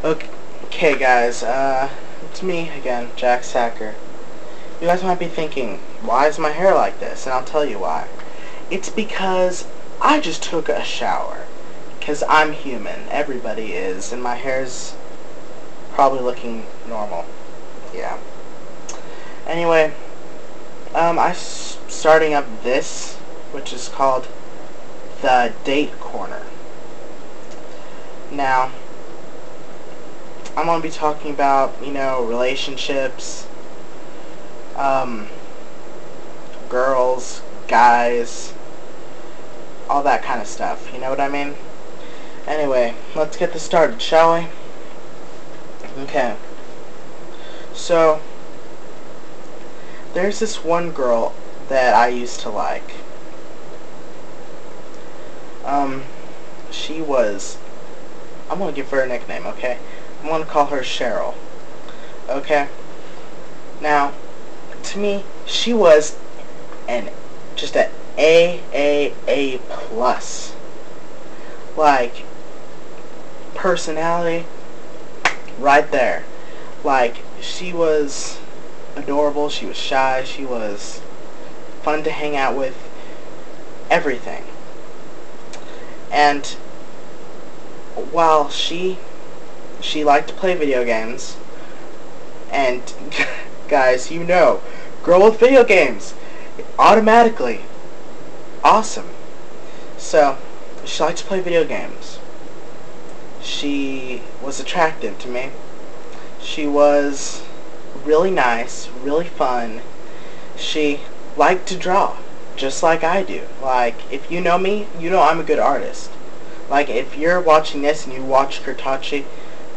Okay guys, it's me again, JaxHacker. You guys might be thinking, why is my hair like this? And I'll tell you why. It's because I just took a shower. Because I'm human. Everybody is. And my hair's probably looking normal. Yeah. Anyway, I'm starting up this, which is called the Date Corner. Now, I'm going to be talking about, relationships, girls, guys, all that kind of stuff, you know what I mean? Anyway, let's get this started, shall we? Okay. So, there's this one girl that I used to like. She was, I'm going to give her a nickname, okay? I'm going to call her Cheryl. Okay? Now, to me, she was just an AAA plus. Like, personality, right there. Like, she was adorable, she was shy, she was fun to hang out with, everything. And while she liked to play video games, and guys, girl with video games, automatically awesome. So, she liked to play video games. She was attractive to me. She was really nice, really fun. She liked to draw, just like I do. Like, if you know me, you know I'm a good artist. Like, if you're watching this and you watch Kurtachi,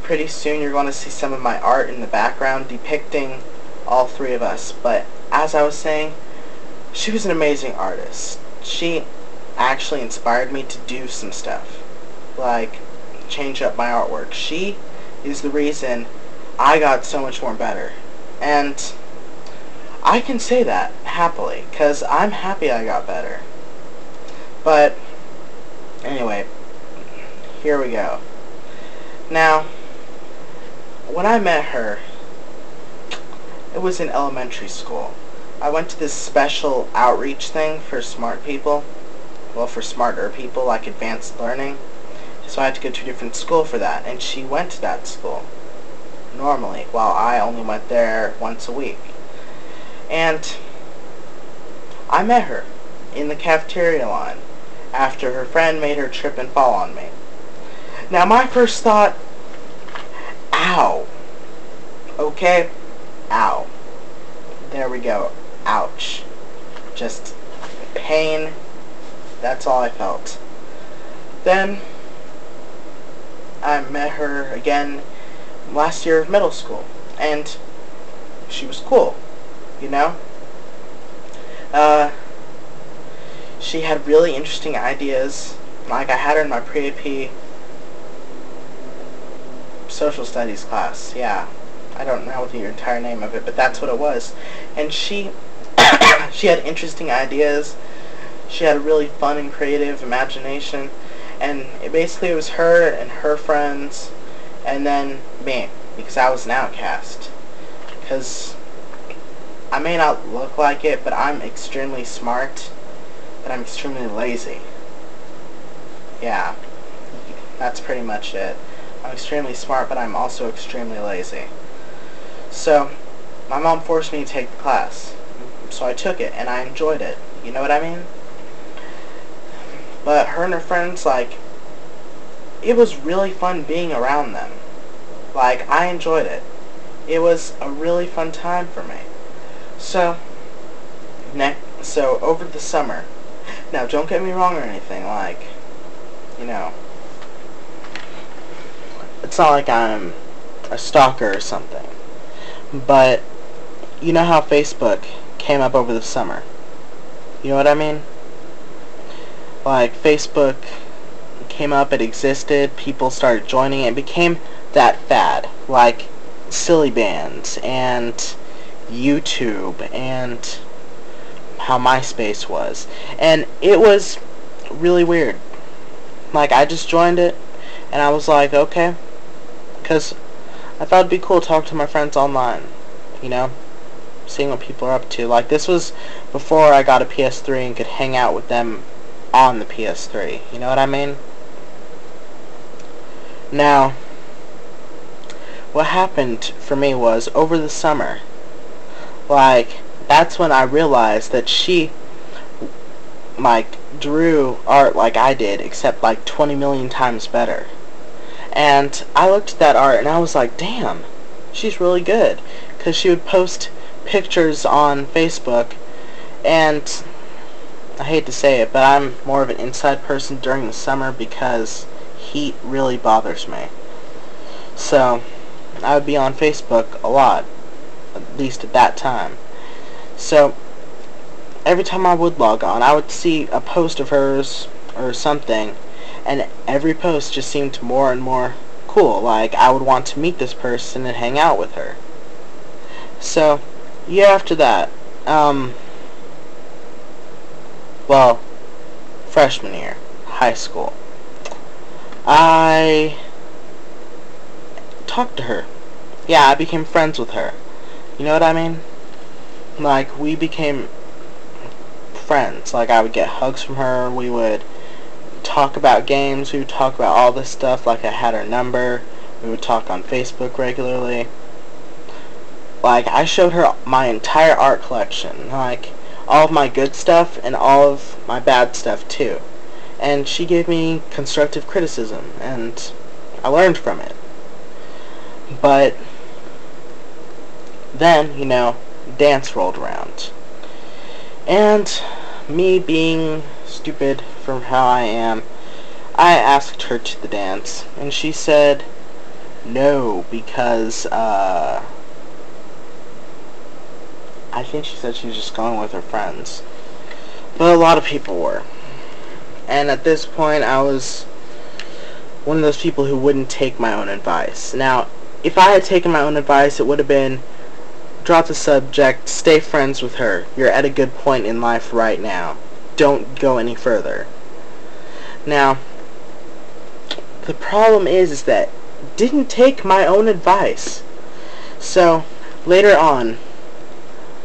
pretty soon you're going to see some of my art in the background depicting all three of us. But as I was saying, she was an amazing artist. She actually inspired me to do some stuff, like change up my artwork. She is the reason I got so much more better. And I can say that happily, because I'm happy I got better. But anyway, here we go. Now, when I met her, it was in elementary school. I went to this special outreach thing for smart people. Well, for smarter people, like advanced learning. So I had to go to a different school for that. And she went to that school normally, while I only went there once a week. And I met her in the cafeteria line after her friend made her trip and fall on me. Now, my first thought, ow. Okay? Ow. There we go. Ouch. Just pain. That's all I felt. Then, I met her again last year of middle school. And she was cool. You know? She had really interesting ideas. Like, I had her in my pre-AP social studies class. Yeah. I don't know the entire name of it, but that's what it was. And she had interesting ideas. She had a really fun and creative imagination. And it was her and her friends, and then me, because I was an outcast. Because I may not look like it, but I'm extremely smart, but I'm extremely lazy. Yeah, that's pretty much it. I'm extremely smart, but I'm also extremely lazy. So, my mom forced me to take the class. So I took it, and I enjoyed it. You know what I mean? But her and her friends, like, it was really fun being around them. Like, I enjoyed it. It was a really fun time for me. So over the summer, now don't get me wrong or anything, like, it's not like I'm a stalker or something. But, you know how Facebook came up over the summer? You know what I mean? Like, Facebook came up, it existed, people started joining it, it became that fad. Like, silly bands, and YouTube, and how MySpace was. And it was really weird. Like, I just joined it, and I was like, okay, because I thought it'd be cool to talk to my friends online, you know, seeing what people are up to. Like, this was before I got a PS3 and could hang out with them on the PS3, you know what I mean? Now, what happened for me was, over the summer, like, that's when I realized that she, like, drew art like I did, except like 20 million times better. And I looked at that art and I was like, damn, she's really good. Because she would post pictures on Facebook, and I hate to say it, but I'm more of an inside person during the summer because heat really bothers me. So I would be on Facebook a lot, at least at that time. So every time I would log on, I would see a post of hers or something, and every post just seemed more and more cool. Like, I would want to meet this person and hang out with her. So, year after that, well, freshman year, high school, I talked to her. Yeah, I became friends with her. You know what I mean? Like, we became friends. Like, I would get hugs from her, we would talk about games, we would talk about all this stuff. Like, I had her number, we would talk on Facebook regularly. Like, I showed her my entire art collection, like, all of my good stuff and all of my bad stuff too. And she gave me constructive criticism, and I learned from it. But then, you know, dance rolled around. And me being stupid from how I am, I asked her to the dance, and she said no, because I think she said she was just going with her friends. But a lot of people were. And at this point, I was one of those people who wouldn't take my own advice. Now, if I had taken my own advice, it would have been, drop the subject, stay friends with her. You're at a good point in life right now. Don't go any further. Now, the problem is that I didn't take my own advice. So, later on,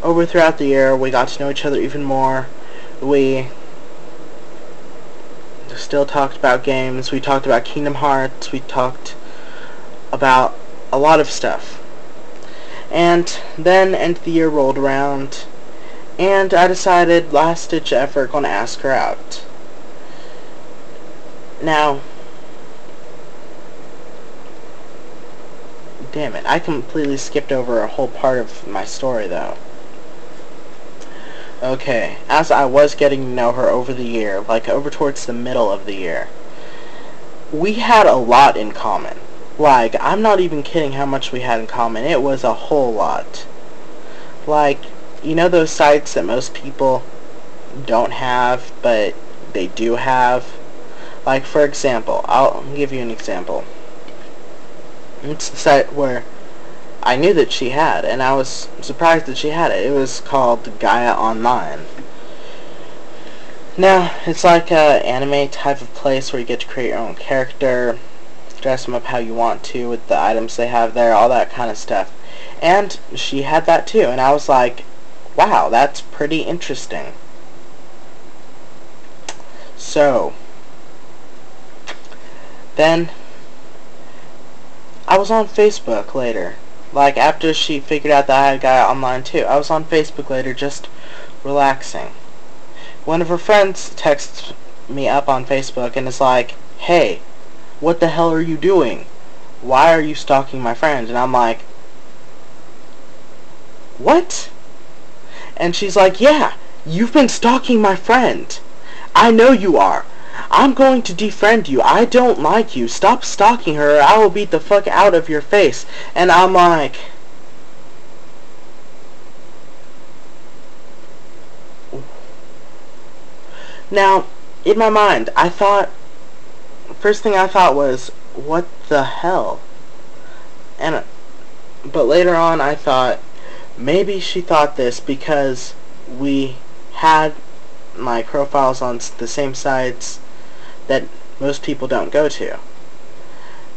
over throughout the year, we got to know each other even more. We still talked about games. We talked about Kingdom Hearts. We talked about a lot of stuff. And then end of the year rolled around, and I decided, last ditch effort, gonna ask her out. Now, damn it, I completely skipped over a whole part of my story though. Okay, as I was getting to know her over the year, like over towards the middle of the year, we had a lot in common. Like, I'm not even kidding how much we had in common. It was a whole lot. Like, you know those sites that most people don't have, but they do have? Like, for example, I'll give you an example. It's the site where I knew that she had, and I was surprised that she had it. It was called Gaia Online. Now, it's like a anime type of place where you get to create your own character, dress them up how you want to with the items they have there, all that kind of stuff. And she had that too, and I was like, wow, that's pretty interesting. So, then I was on Facebook later. Like, after she figured out that I had Gaia Online too, I was on Facebook later just relaxing. One of her friends texts me up on Facebook and is like, hey, what the hell are you doing? Why are you stalking my friend? And I'm like, what? And she's like, yeah, you've been stalking my friend. I know you are. I'm going to defriend you. I don't like you. Stop stalking her or I will beat the fuck out of your face. And I'm like, now, in my mind, I thought, first thing I thought was, what the hell? But later on I thought, maybe she thought this because we had my profiles on the same sites that most people don't go to.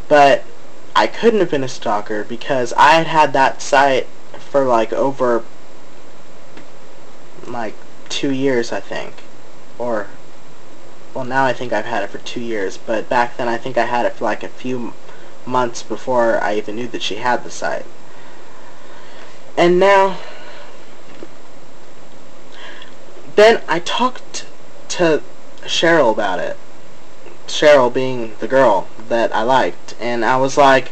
But I couldn't have been a stalker because I had had that site for like over like 2 years, I think. Or, well, now I think I've had it for 2 years, but back then I think I had it for like a few months before I even knew that she had the site. And now, then I talked to Cheryl about it. Cheryl being the girl that I liked, and I was like,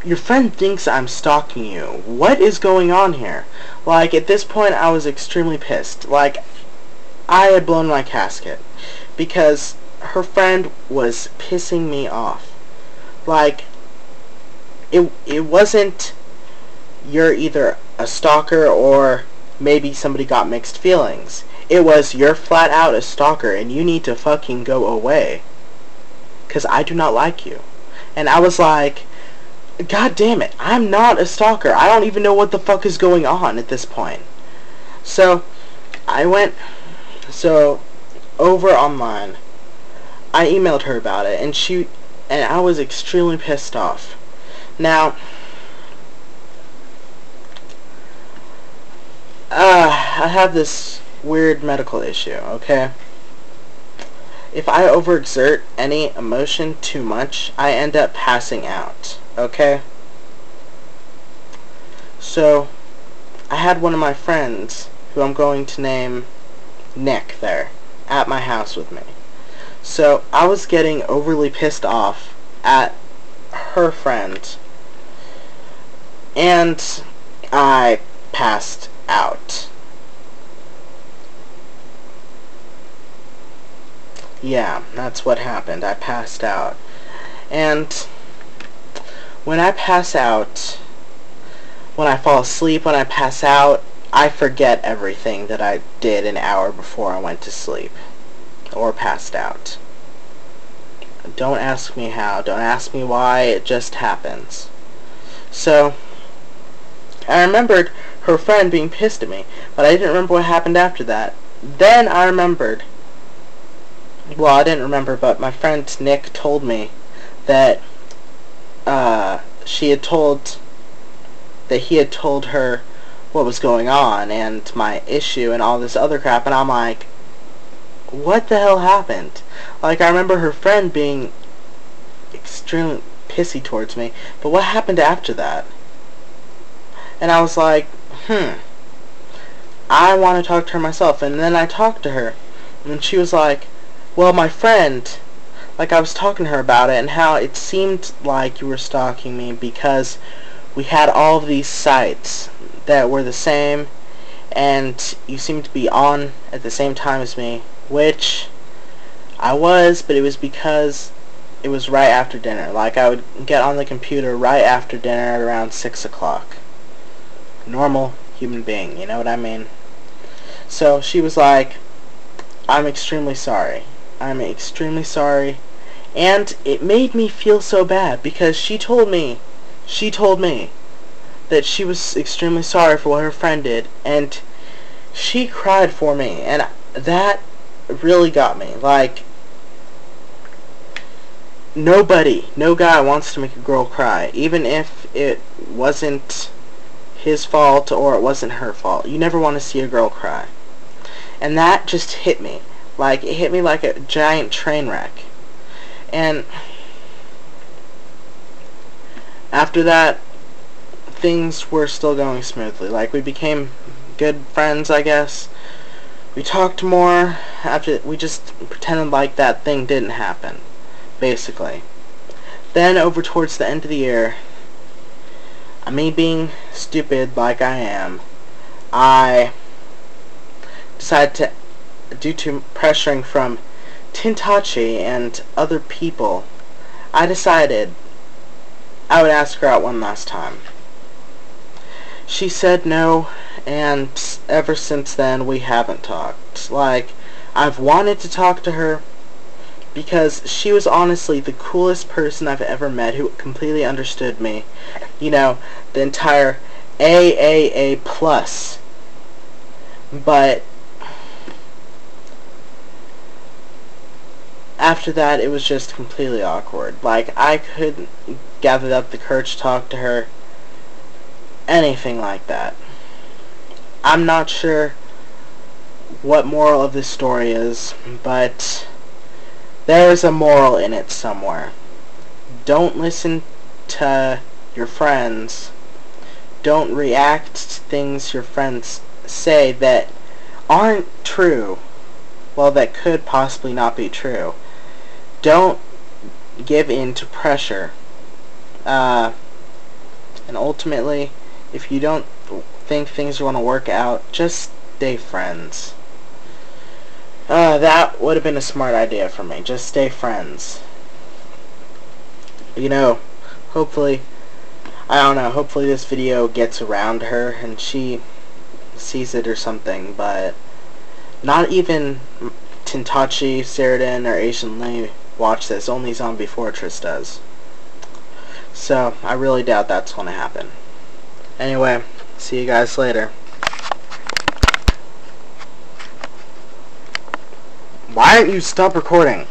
your friend thinks I'm stalking you. What is going on here? Like, at this point I was extremely pissed. Like, I had blown my casket because her friend was pissing me off. Like, it wasn't you're either a stalker or maybe somebody got mixed feelings. It was, you're flat out a stalker and you need to fucking go away, 'cause I do not like you. And I was like, God damn it, I'm not a stalker. I don't even know what the fuck is going on at this point. So I went over online. I emailed her about it, and I was extremely pissed off. Now, I have this weird medical issue, okay? If I overexert any emotion too much, I end up passing out, okay? So, I had one of my friends, who I'm going to name Nick, there, at my house with me. So, I was getting overly pissed off at her friend, and I passed out. Yeah, that's what happened. I passed out. And when I pass out, when I fall asleep, when I pass out, I forget everything that I did an hour before I went to sleep or passed out. Don't ask me how, don't ask me why, it just happens. So, I remembered her friend being pissed at me, but I didn't remember what happened after that. Then I remembered. Well, I didn't remember, but my friend Nick told me that he had told her what was going on and my issue and all this other crap, and I'm like, what the hell happened? Like, I remember her friend being extremely pissy towards me, but what happened after that? And I was like, I want to talk to her myself. And then I talked to her, and she was like, well, my friend, like, I was talking to her about it and how it seemed like you were stalking me because we had all of these sites that were the same, and you seemed to be on at the same time as me, which I was, but it was because it was right after dinner. Like, I would get on the computer right after dinner at around 6 o'clock. Normal human being, you know what I mean? So she was like, I'm extremely sorry. I'm extremely sorry. And it made me feel so bad because she told me that she was extremely sorry for what her friend did, and she cried for me, and that really got me. Like, no guy wants to make a girl cry, even if it wasn't his fault or it wasn't her fault. You never want to see a girl cry. And that just hit me. Like, it hit me like a giant train wreck. And after that, things were still going smoothly. Like, we became good friends, I guess. We talked more. After, we just pretended like that thing didn't happen, basically. Then, over towards the end of the year, me being stupid like I am, I decided to, due to pressuring from Tintachi and other people, I decided I would ask her out one last time. She said no, and ever since then we haven't talked. Like, I've wanted to talk to her because she was honestly the coolest person I've ever met who completely understood me. You know, the entire AAA plus. But after that, it was just completely awkward. Like, I couldn't gathered up the courage to talk to her. Anything like that. I'm not sure what moral of this story is, but there's a moral in it somewhere. Don't listen to your friends. Don't react to things your friends say that aren't true. Well, that could possibly not be true. Don't give in to pressure. And ultimately, if you don't think things are going to work out, just stay friends. That would have been a smart idea for me. Just stay friends. You know, hopefully, I don't know, hopefully this video gets around her and she sees it or something, but not even Tintachi, Ceridan, or Asian Lee watch this. Only Zombie Fortress does. So, I really doubt that's going to happen. Anyway, see you guys later. Why don't you stop recording?